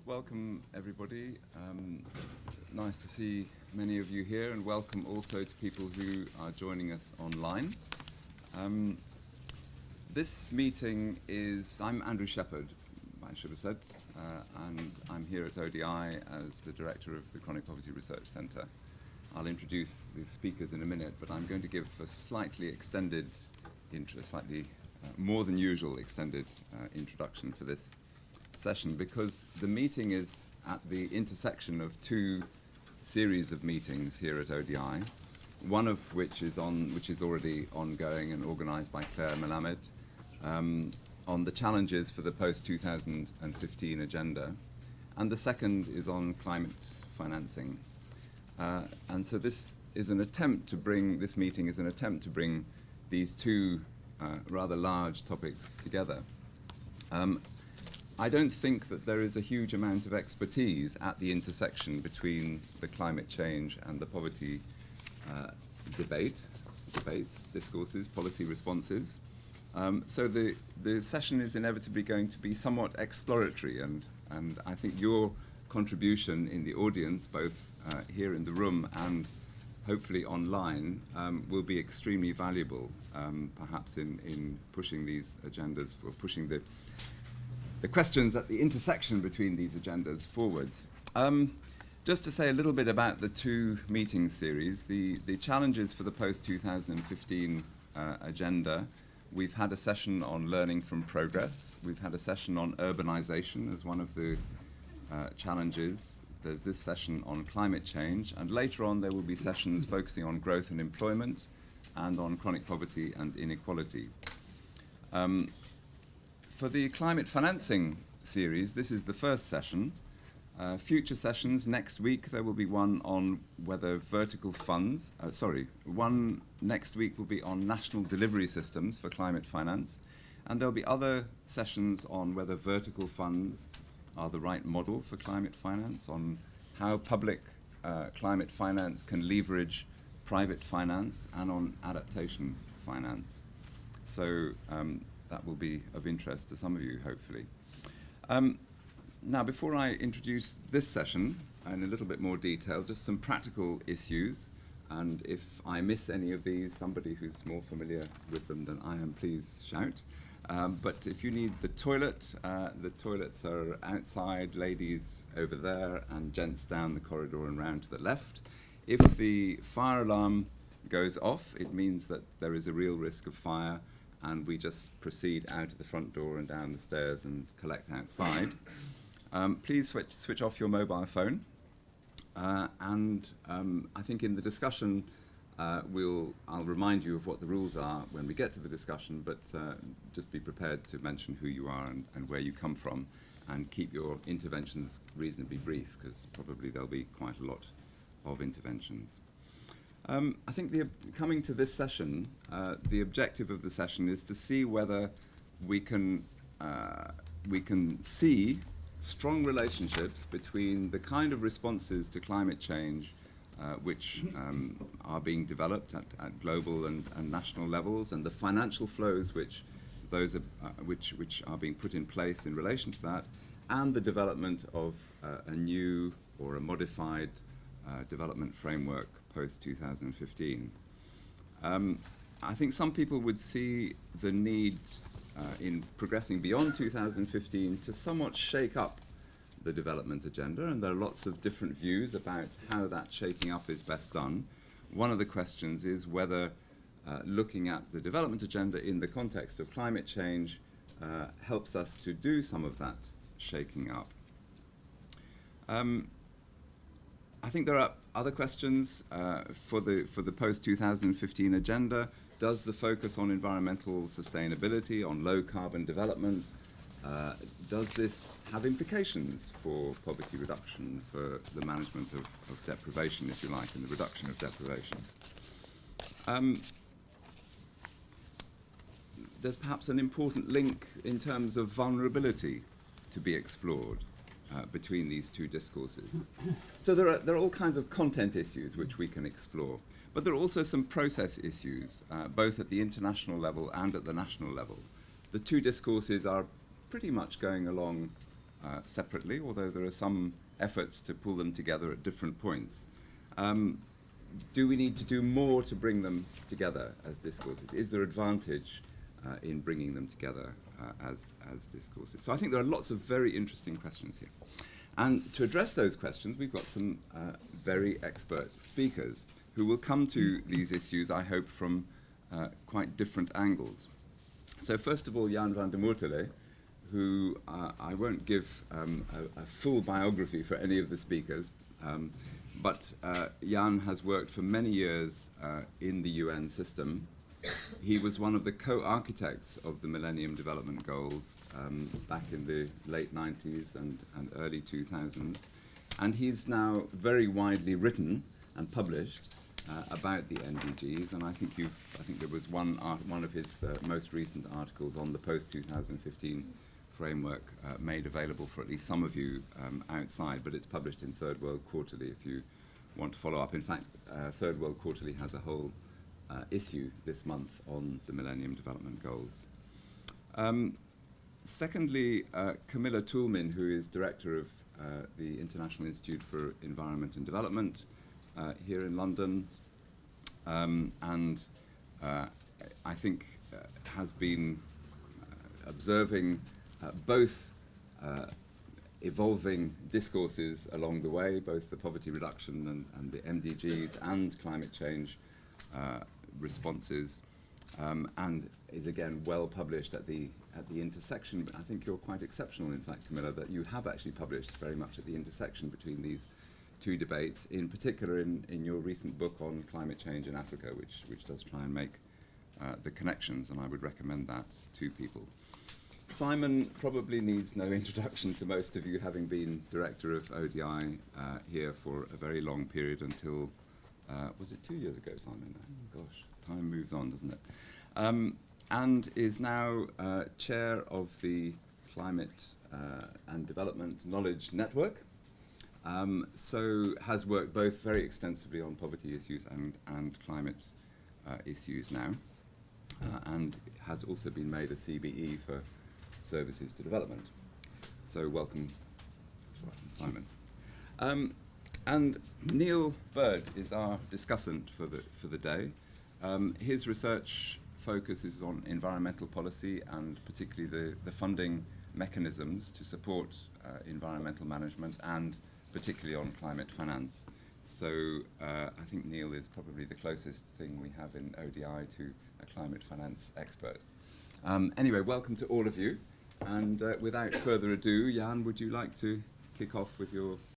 Welcome everybody. Nice to see many of you here, and welcome also to people who are joining us online. This meeting is, I'm Andrew Shepherd, I should have said, and I'm here at ODI as the Director of the Chronic Poverty Research Centre. I'll introduce the speakers in a minute, but I'm going to give a slightly extended, slightly more than usual extended introduction for this session, because the meeting is at the intersection of two series of meetings here at ODI, one of which is already ongoing and organised by Claire Melamed, on the challenges for the post-2015 agenda, and the second is on climate financing. And so this meeting is an attempt to bring these two rather large topics together. I don't think that there is a huge amount of expertise at the intersection between the climate change and the poverty debates, discourses, policy responses. So the session is inevitably going to be somewhat exploratory, and I think your contribution in the audience, both here in the room and hopefully online, will be extremely valuable, perhaps in pushing these agendas, or pushing the questions at the intersection between these agendas forwards. Just to say a little bit about the two meeting series, the challenges for the post-2015 agenda. We've had a session on learning from progress. We've had a session on urbanization as one of the challenges. There's this session on climate change, and later on there will be sessions focusing on growth and employment and on chronic poverty and inequality. For the climate financing series, this is the first session. Future sessions, next week there will be one on whether vertical funds, one next week will be on national delivery systems for climate finance, and there'll be other sessions on whether vertical funds are the right model for climate finance, on how public climate finance can leverage private finance, and on adaptation finance. So that will be of interest to some of you, hopefully. Now, before I introduce this session in a little bit more detail, just some practical issues, and if I miss any of these, somebody who's more familiar with them than I am, please shout. But if you need the toilets are outside, ladies over there, and gents down the corridor and round to the left. If the fire alarm goes off, it means that there is a real risk of fire, and we just proceed out of the front door and down the stairs and collect outside. Please switch off your mobile phone. And I think in the discussion, I'll remind you of what the rules are when we get to the discussion, but just be prepared to mention who you are and where you come from, and keep your interventions reasonably brief, because probably there'll be quite a lot of interventions. I think coming to this session, the objective of the session is to see whether we can see strong relationships between the kind of responses to climate change which are being developed at global and national levels, and the financial flows which are being put in place in relation to that, and the development of a new or a modified development framework post-2015. I think some people would see the need in progressing beyond 2015 to somewhat shake up the development agenda, and there are lots of different views about how that shaking up is best done. One of the questions is whether looking at the development agenda in the context of climate change helps us to do some of that shaking up. I think there are other questions for the post-2015 agenda. Does the focus on environmental sustainability, on low carbon development, does this have implications for poverty reduction, for the management of deprivation, if you like, and the reduction of deprivation? There's perhaps an important link in terms of vulnerability to be explored between these two discourses. So there are all kinds of content issues which we can explore, but there are also some process issues, both at the international level and at the national level. The two discourses are pretty much going along separately, although there are some efforts to pull them together at different points. Do we need to do more to bring them together as discourses? Is there advantage in bringing them together as discourses? So I think there are lots of very interesting questions here. And to address those questions, we've got some very expert speakers who will come to these issues, I hope, from quite different angles. So first of all, Jan van der Moertele, who I won't give a full biography for any of the speakers, but Jan has worked for many years in the UN system. He was one of the co-architects of the Millennium Development Goals back in the late 90s and early 2000s. And he's now very widely written and published about the MDGs. And I think there was one of his most recent articles on the post-2015 framework made available for at least some of you outside, but it's published in Third World Quarterly if you want to follow up. In fact, Third World Quarterly has a whole issue this month on the Millennium Development Goals. Secondly, Camilla Toulmin, who is director of the International Institute for Environment and Development here in London, and I think has been observing both evolving discourses along the way, both the poverty reduction and the MDGs and climate change responses, and is again well published at the intersection. I think you're quite exceptional, in fact, Camilla, that you have actually published very much at the intersection between these two debates, in particular in your recent book on climate change in Africa, which does try and make the connections, and I would recommend that to people. Simon probably needs no introduction to most of you, having been director of ODI here for a very long period until, was it 2 years ago, Simon? Oh, gosh, time moves on, doesn't it? And is now chair of the Climate and Development Knowledge Network. So has worked both very extensively on poverty issues and climate issues now, and has also been made a CBE for services to development. So welcome, Simon. And Neil Bird is our discussant for the day. His research focuses on environmental policy and particularly the funding mechanisms to support environmental management, and particularly on climate finance. So I think Neil is probably the closest thing we have in ODI to a climate finance expert. Anyway, welcome to all of you. And without further ado, Jan, would you like to kick off with your